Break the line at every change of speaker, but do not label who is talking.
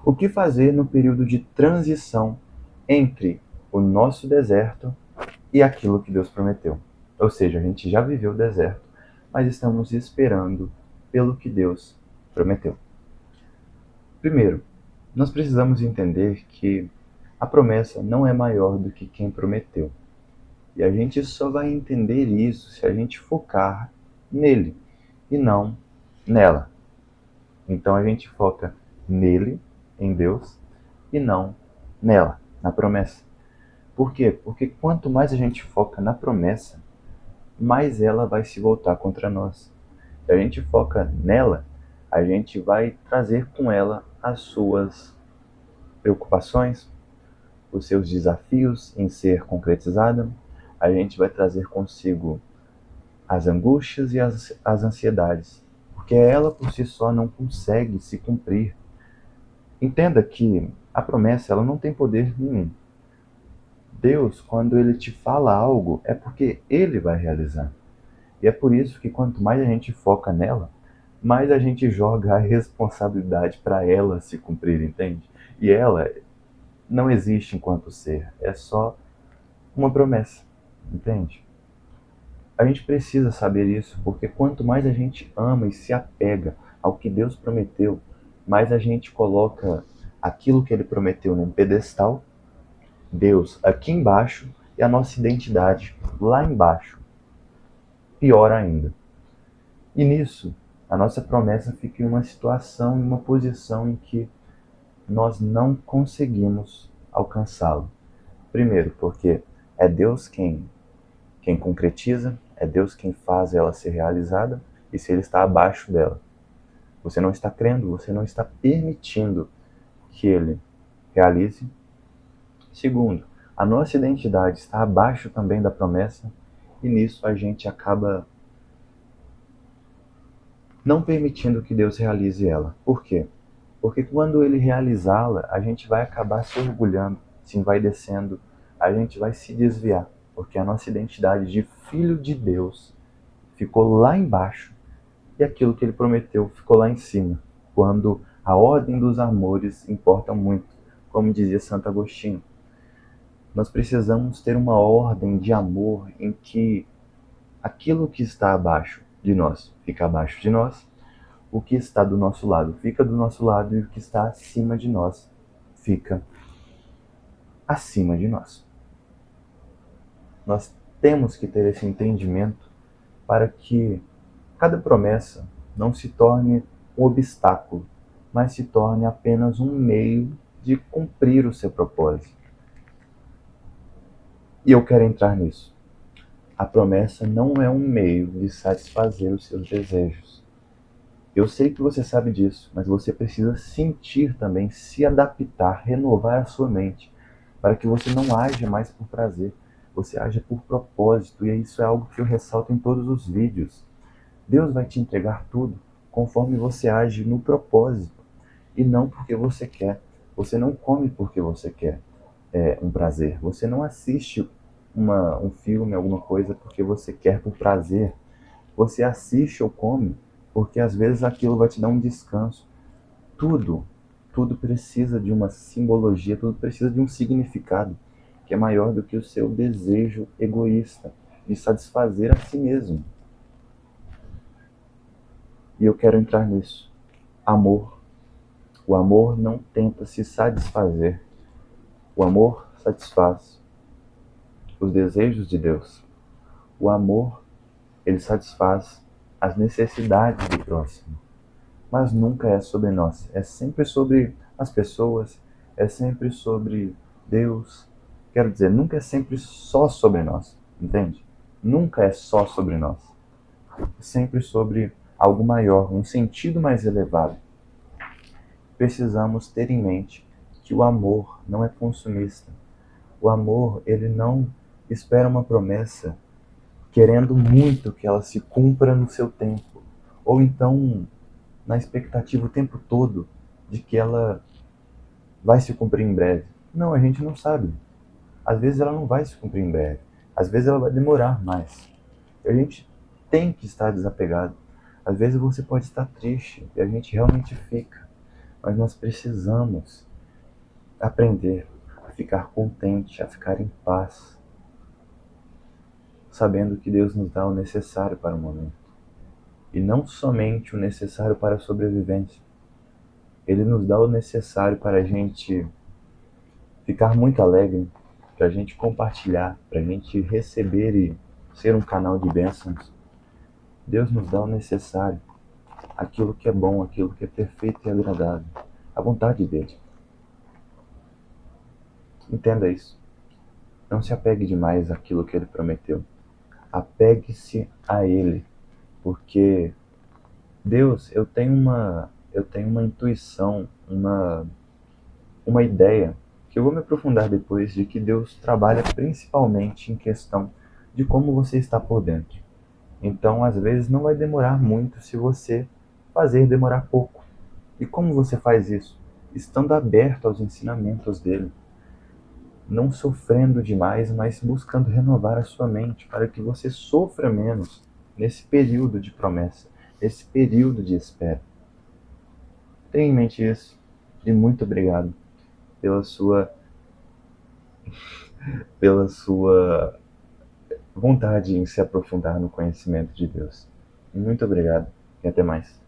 O que fazer no período de transição entre o nosso deserto e aquilo que Deus prometeu? Ou seja, a gente já viveu o deserto, mas estamos esperando pelo que Deus prometeu. Primeiro, nós precisamos entender que a promessa não é maior do que quem prometeu. E a gente só vai entender isso se a gente focar nele e não nela. Então a gente foca nele, em Deus, e não nela, na promessa. Por quê? Porque quanto mais a gente foca na promessa, mais ela vai se voltar contra nós. Se a gente foca nela, a gente vai trazer com ela as suas preocupações, os seus desafios em ser concretizada, a gente vai trazer consigo as angústias e as ansiedades, porque ela por si só não consegue se cumprir. Entenda que a promessa ela não tem poder nenhum. Deus, quando ele te fala algo, é porque ele vai realizar. E é por isso que quanto mais a gente foca nela, mais a gente joga a responsabilidade para ela se cumprir, entende? E ela não existe enquanto ser, é só uma promessa, entende? A gente precisa saber isso, porque quanto mais a gente ama e se apega ao que Deus prometeu, mais a gente coloca aquilo que ele prometeu num pedestal, Deus aqui embaixo e a nossa identidade lá embaixo. Pior ainda. E nisso, a nossa promessa fica em uma situação, em uma posição em que nós não conseguimos alcançá-lo. Primeiro, porque é Deus quem concretiza, é Deus quem faz ela ser realizada, e se ele está abaixo dela, você não está crendo, você não está permitindo que ele realize. Segundo, a nossa identidade está abaixo também da promessa, e nisso a gente acaba não permitindo que Deus realize ela. Por quê? Porque quando ele realizá-la, a gente vai acabar se orgulhando, se envaidecendo, a gente vai se desviar, porque a nossa identidade de filho de Deus ficou lá embaixo e aquilo que ele prometeu ficou lá em cima, quando a ordem dos amores importa muito, como dizia Santo Agostinho. Nós precisamos ter uma ordem de amor em que aquilo que está abaixo de nós fica abaixo de nós, o que está do nosso lado fica do nosso lado e o que está acima de nós fica acima de nós. Nós temos que ter esse entendimento para que cada promessa não se torne um obstáculo, mas se torne apenas um meio de cumprir o seu propósito. E eu quero entrar nisso. A promessa não é um meio de satisfazer os seus desejos. Eu sei que você sabe disso, mas você precisa sentir também, se adaptar, renovar a sua mente, para que você não haja mais por prazer, você haja por propósito, e isso é algo que eu ressalto em todos os vídeos. Deus vai te entregar tudo conforme você age no propósito, e não porque você quer. Você não come porque você quer um prazer, você não assiste um filme, alguma coisa, porque você quer por prazer. Você assiste ou come porque às vezes aquilo vai te dar um descanso. Tudo, tudo precisa de uma simbologia, tudo precisa de um significado que é maior do que o seu desejo egoísta de satisfazer a si mesmo. E eu quero entrar nisso. Amor. O amor não tenta se satisfazer. O amor satisfaz os desejos de Deus. O amor, ele satisfaz as necessidades do próximo. Mas nunca é sobre nós. É sempre sobre as pessoas, é sempre sobre Deus. Quero dizer, nunca é sempre só sobre nós, entende? Nunca é só sobre nós. É sempre sobre algo maior, um sentido mais elevado. Precisamos ter em mente que o amor não é consumista. O amor, ele não espera uma promessa querendo muito que ela se cumpra no seu tempo. Ou então na expectativa o tempo todo de que ela vai se cumprir em breve. Não, a gente não sabe. Às vezes ela não vai se cumprir em breve. Às vezes ela vai demorar mais. E a gente tem que estar desapegado. Às vezes você pode estar triste e a gente realmente fica. mas nós precisamos aprender a ficar contente, a ficar em paz, sabendo que Deus nos dá o necessário para o momento. E não somente o necessário para a sobrevivência. Ele nos dá o necessário para a gente ficar muito alegre, para a gente compartilhar, para a gente receber e ser um canal de bênçãos. Deus nos dá o necessário, aquilo que é bom, aquilo que é perfeito e agradável, a vontade dele. Entenda isso. Não se apegue demais àquilo que ele prometeu. Apegue-se a ele, porque Deus, eu tenho uma intuição, uma ideia, que eu vou me aprofundar depois, de que Deus trabalha principalmente em questão de como você está por dentro. Então, às vezes, não vai demorar muito se você fazer demorar pouco. E como você faz isso? Estando aberto aos ensinamentos dele, não sofrendo demais, mas buscando renovar a sua mente para que você sofra menos nesse período de promessa, nesse período de espera. Tenha em mente isso e muito obrigado pela sua, pela sua vontade em se aprofundar no conhecimento de Deus. Muito obrigado e até mais.